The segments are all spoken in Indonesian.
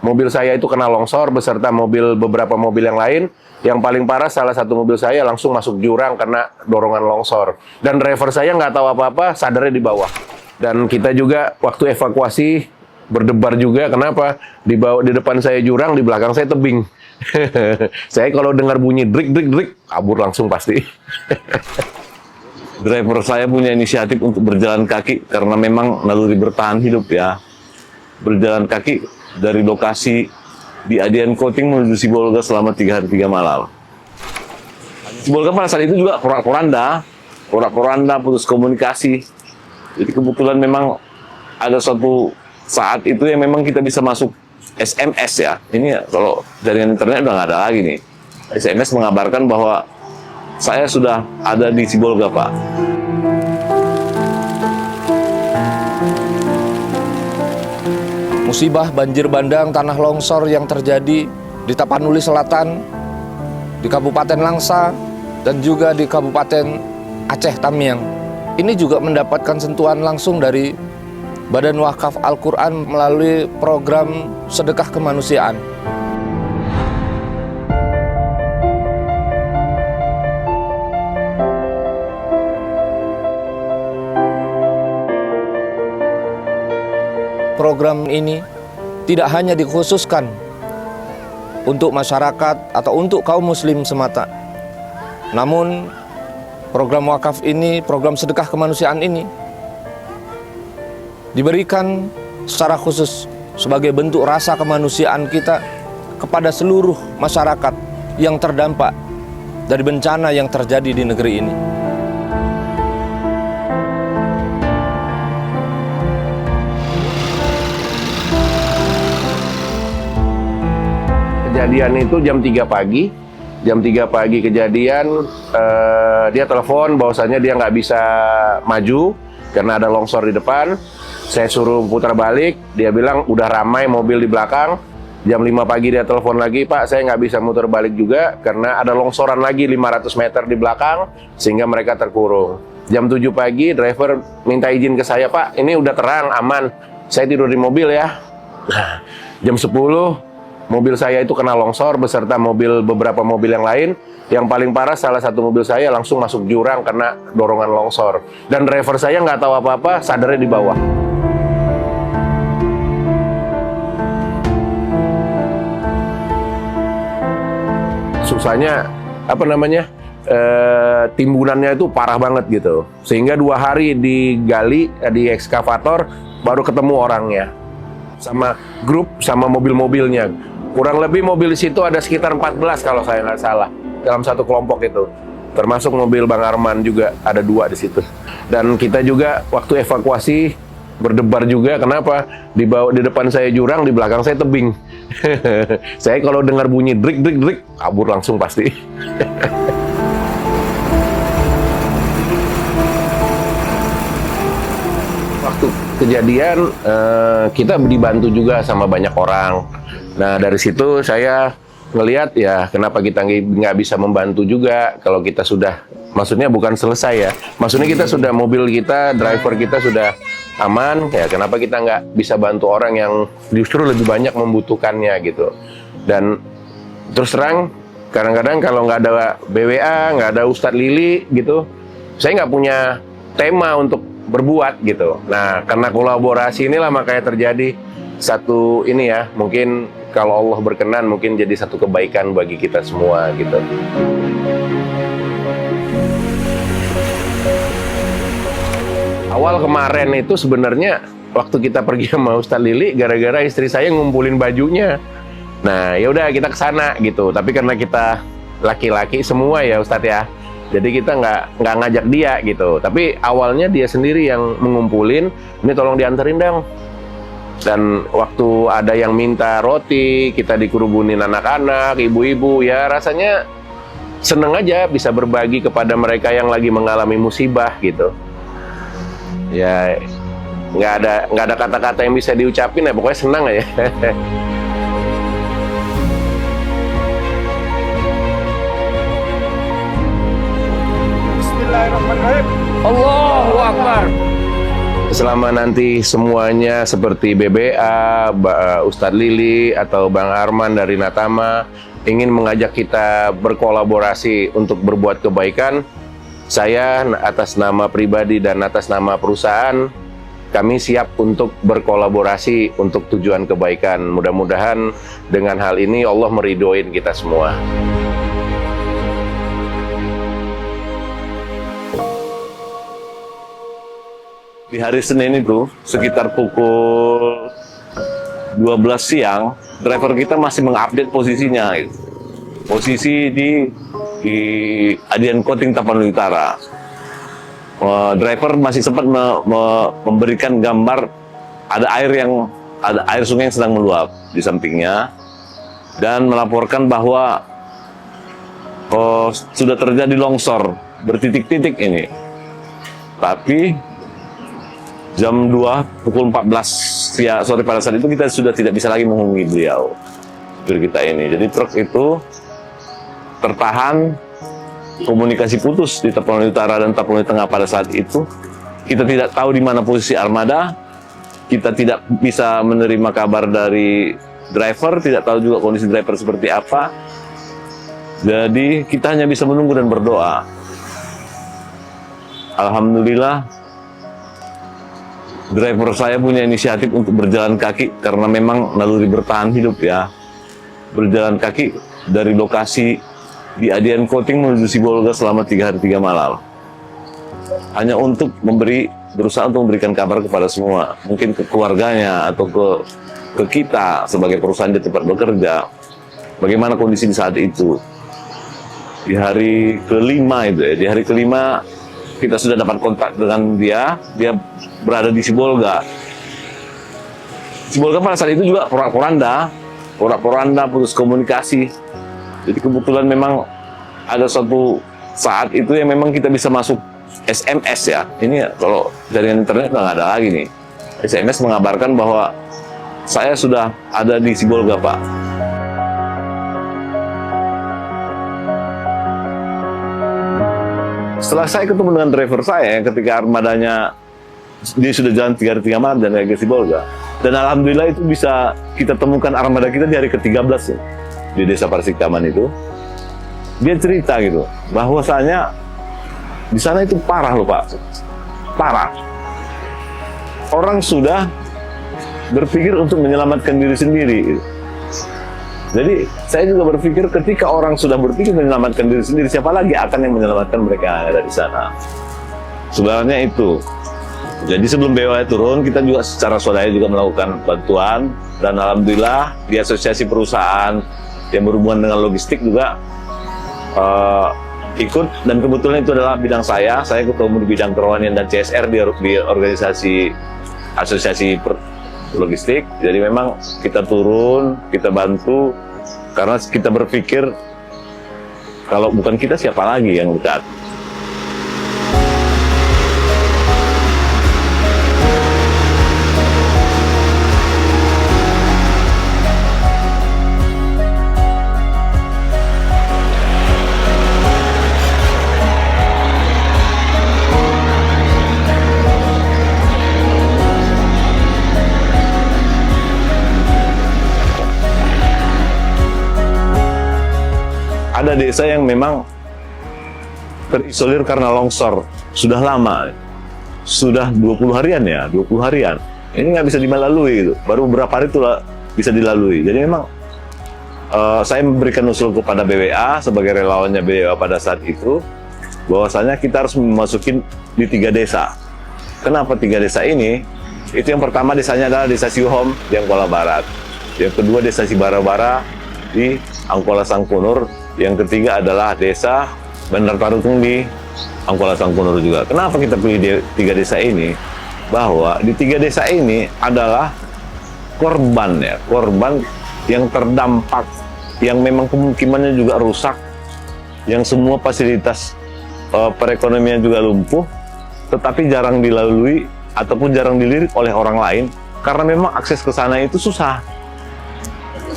mobil saya itu kena longsor beserta beberapa mobil yang lain. Yang paling parah salah satu mobil saya langsung masuk jurang karena dorongan longsor. Dan driver saya nggak tahu apa-apa, sadarnya di bawah. Dan kita juga waktu evakuasi berdebar juga. Kenapa? Di depan saya jurang, di belakang saya tebing. Saya kalau dengar bunyi drik, kabur langsung pasti. Driver saya punya inisiatif untuk berjalan kaki karena memang naluri bertahan hidup ya. Berjalan kaki dari lokasi di Adian Koting menuju Sibolga selama 3 hari 3 malam. Sibolga pada saat itu juga porak-poranda, putus komunikasi. Jadi kebetulan memang ada suatu saat itu yang memang kita bisa masuk SMS ya. Ini kalau jaringan internet udah nggak ada lagi nih. SMS mengabarkan bahwa saya sudah ada di Sibolga, Pak. Musibah banjir bandang tanah longsor yang terjadi di Tapanuli Selatan, di Kabupaten Langsa, dan juga di Kabupaten Aceh Tamiang. Ini juga mendapatkan sentuhan langsung dari Badan Wakaf Al-Quran melalui program sedekah kemanusiaan. Program ini tidak hanya dikhususkan untuk masyarakat atau untuk kaum muslim semata. Namun program wakaf ini, program sedekah kemanusiaan ini diberikan secara khusus sebagai bentuk rasa kemanusiaan kita kepada seluruh masyarakat yang terdampak dari bencana yang terjadi di negeri ini. Kejadian itu jam 3 pagi. Jam 3 pagi kejadian, dia telepon bahwasannya dia nggak bisa maju karena ada longsor di depan. Saya suruh putar balik, dia bilang udah ramai mobil di belakang. Jam 5 pagi dia telepon lagi, Pak saya nggak bisa muter balik juga karena ada longsoran lagi 500 meter di belakang sehingga mereka terkurung. Jam 7 pagi driver minta izin ke saya, Pak ini udah terang, aman, saya tidur di mobil ya. Jam 10 mobil saya itu kena longsor beserta beberapa mobil yang lain. Yang paling parah salah satu mobil saya langsung masuk jurang karena dorongan longsor. Dan driver saya nggak tahu apa-apa, sadarnya di bawah. Susahnya, timbunannya itu parah banget gitu. Sehingga 2 hari digali, di ekskavator, baru ketemu orangnya. Sama grup, sama mobil-mobilnya. Kurang lebih mobil di situ ada sekitar 14 kalau saya nggak salah dalam satu kelompok itu, termasuk mobil Bang Arman juga ada 2 di situ. Dan kita juga waktu evakuasi berdebar juga. Kenapa? Di depan saya jurang, di belakang saya tebing. Saya kalau dengar bunyi drik, kabur langsung pasti. Waktu kejadian kita dibantu juga sama banyak orang. Nah dari situ saya ngelihat ya kenapa kita nggak bisa membantu juga kalau kita sudah, maksudnya bukan selesai ya, maksudnya kita sudah, mobil kita, driver kita sudah aman ya, kenapa kita nggak bisa bantu orang yang justru lebih banyak membutuhkannya gitu. Dan terus terang kadang-kadang kalau nggak ada BWA, nggak ada Ustadz Lili gitu, saya nggak punya tema untuk berbuat gitu. Nah karena kolaborasi inilah makanya terjadi satu ini ya, mungkin kalau Allah berkenan mungkin jadi satu kebaikan bagi kita semua gitu. Awal kemarin itu sebenarnya waktu kita pergi sama Ustadz Lili, gara-gara istri saya ngumpulin bajunya. Nah ya udah kita kesana gitu, tapi karena kita laki-laki semua ya Ustadz ya, jadi kita nggak ngajak dia gitu. Tapi awalnya dia sendiri yang mengumpulin, ini tolong dianterin dong. Dan waktu ada yang minta roti, kita dikerubunin anak-anak, ibu-ibu, ya rasanya seneng aja bisa berbagi kepada mereka yang lagi mengalami musibah gitu. Ya nggak ada kata-kata yang bisa diucapin ya, pokoknya senang aja. Bismillahirrahmanirrahim. Allahu Akbar. selama nanti semuanya seperti BBA, Ustadz Lili atau Bang Arman dari Natama ingin mengajak kita berkolaborasi untuk berbuat kebaikan, saya atas nama pribadi dan atas nama perusahaan, kami siap untuk berkolaborasi untuk tujuan kebaikan. Mudah-mudahan dengan hal ini Allah meridhoin kita semua. Di hari Senin itu, sekitar pukul 12 siang, driver kita masih mengupdate posisinya. Gitu. Posisi di Adian Koting Tapanuli Utara. Driver masih sempat memberikan gambar ada air sungai yang sedang meluap di sampingnya, dan melaporkan bahwa sudah terjadi longsor bertitik-titik ini. Tapi jam 2 pukul 14 sore pada saat itu kita sudah tidak bisa lagi menghubungi beliau, supir kita ini. Jadi truk itu tertahan, komunikasi putus di Tapanuli Utara dan Tapanuli Tengah pada saat itu. Kita tidak tahu di mana posisi armada, kita tidak bisa menerima kabar dari driver, tidak tahu juga kondisi driver seperti apa. Jadi kita hanya bisa menunggu dan berdoa. Alhamdulillah, driver saya punya inisiatif untuk berjalan kaki karena memang naluri bertahan hidup ya. Berjalan kaki dari lokasi di Adian Koting menuju Sibolga selama 3 hari 3 malam. Hanya untuk berusaha untuk memberikan kabar kepada semua. Mungkin ke keluarganya atau ke kita sebagai perusahaan di tempat bekerja. Bagaimana kondisi di saat itu. Di hari kelima itu ya, di hari kelima kita sudah dapat kontak dengan dia berada di Sibolga. Sibolga pada saat itu juga porak-poranda, putus komunikasi. Jadi kebetulan memang ada suatu saat itu yang memang kita bisa masuk SMS ya. Ini kalau jaringan internet nggak ada lagi nih. SMS mengabarkan bahwa saya sudah ada di Sibolga, Pak. Setelah saya ketemu dengan driver saya ketika armadanya dia sudah jalan 3 hari 3 malam dan ke Sibolga, dan alhamdulillah itu bisa kita temukan armada kita di hari ke-13 ya, di Desa Parsiktaman itu. Dia cerita gitu bahwasanya di sana itu parah loh Pak, parah. Orang sudah berpikir untuk menyelamatkan diri sendiri gitu. Jadi saya juga berpikir ketika orang sudah berpikir menyelamatkan diri sendiri, siapa lagi akan yang menyelamatkan mereka yang ada di sana. Sebenarnya itu. Jadi sebelum BWA turun, kita juga secara swadaya juga melakukan bantuan, dan alhamdulillah di asosiasi perusahaan yang berhubungan dengan logistik juga ikut, dan kebetulan itu adalah bidang saya ketemu di bidang kerohanian dan CSR di organisasi asosiasi logistik. Jadi memang kita turun, kita bantu, karena kita berpikir kalau bukan kita siapa lagi yang dekat. Ada desa yang memang terisolir karena longsor sudah lama, sudah 20 harian ya, 20 harian. Ini nggak bisa dilalui gitu. Baru beberapa hari itu bisa dilalui. Jadi memang saya memberikan usul kepada BWA sebagai relawannya BWA pada saat itu, bahwasanya kita harus memasukin di 3 desa. Kenapa 3 desa ini? Itu yang pertama desanya adalah Desa Siuhom di Angkola Barat. Yang kedua Desa Sibara-bara di Angkola Sangkunur. Yang ketiga adalah Desa Bandar Tarutung di Angkola Sangkunur juga. Kenapa kita pilih 3 desa ini? Bahwa di 3 desa ini adalah korban ya, korban yang terdampak, yang memang kemungkinannya juga rusak, yang semua fasilitas perekonomian juga lumpuh, tetapi jarang dilalui ataupun jarang dilirik oleh orang lain, karena memang akses ke sana itu susah.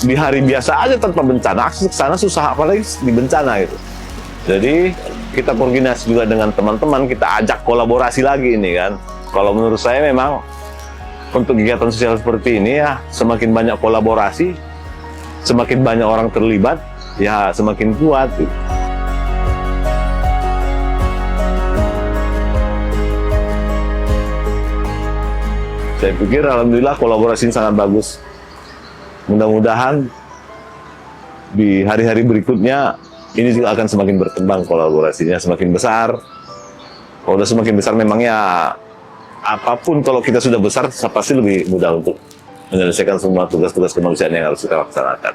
Di hari biasa aja tanpa bencana, akses ke sana susah, apalagi di bencana gitu. Jadi kita koordinasi juga dengan teman-teman, kita ajak kolaborasi lagi ini kan. Kalau menurut saya memang untuk kegiatan sosial seperti ini ya semakin banyak kolaborasi, semakin banyak orang terlibat, ya semakin kuat. Saya pikir alhamdulillah kolaborasi ini sangat bagus. Mudah-mudahan di hari-hari berikutnya ini juga akan semakin berkembang kolaborasinya, semakin besar. Kalau udah semakin besar memangnya apapun kalau kita sudah besar pasti lebih mudah untuk menyelesaikan semua tugas-tugas kemanusiaan yang harus kita laksanakan.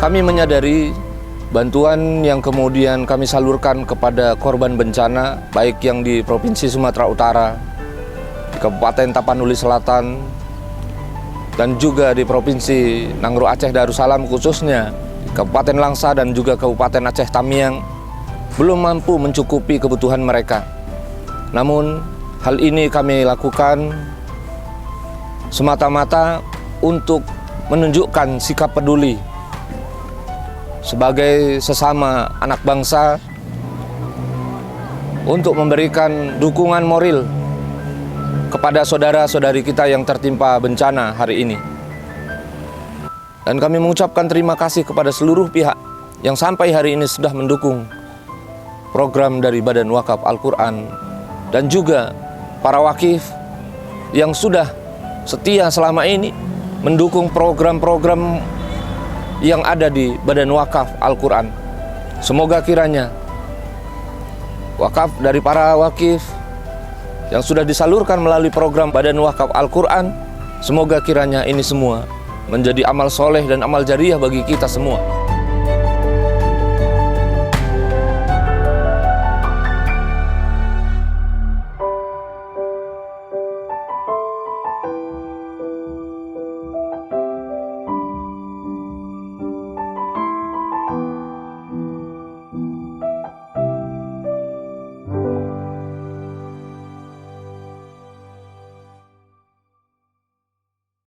Kami menyadari bantuan yang kemudian kami salurkan kepada korban bencana, baik yang di Provinsi Sumatera Utara, di Kabupaten Tapanuli Selatan, dan juga di Provinsi Nangro Aceh Darussalam khususnya, di Kabupaten Langsa dan juga Kabupaten Aceh Tamiang, belum mampu mencukupi kebutuhan mereka. Namun, hal ini kami lakukan semata-mata untuk menunjukkan sikap peduli sebagai sesama anak bangsa untuk memberikan dukungan moral kepada saudara-saudari kita yang tertimpa bencana hari ini. Dan kami mengucapkan terima kasih kepada seluruh pihak yang sampai hari ini sudah mendukung program dari Badan Wakaf Al-Quran dan juga para wakif yang sudah setia selama ini mendukung program-program yang ada di Badan Wakaf Al-Quran. Semoga kiranya wakaf dari para wakif yang sudah disalurkan melalui program Badan Wakaf Al-Quran, semoga kiranya ini semua menjadi amal soleh dan amal jariah bagi kita semua.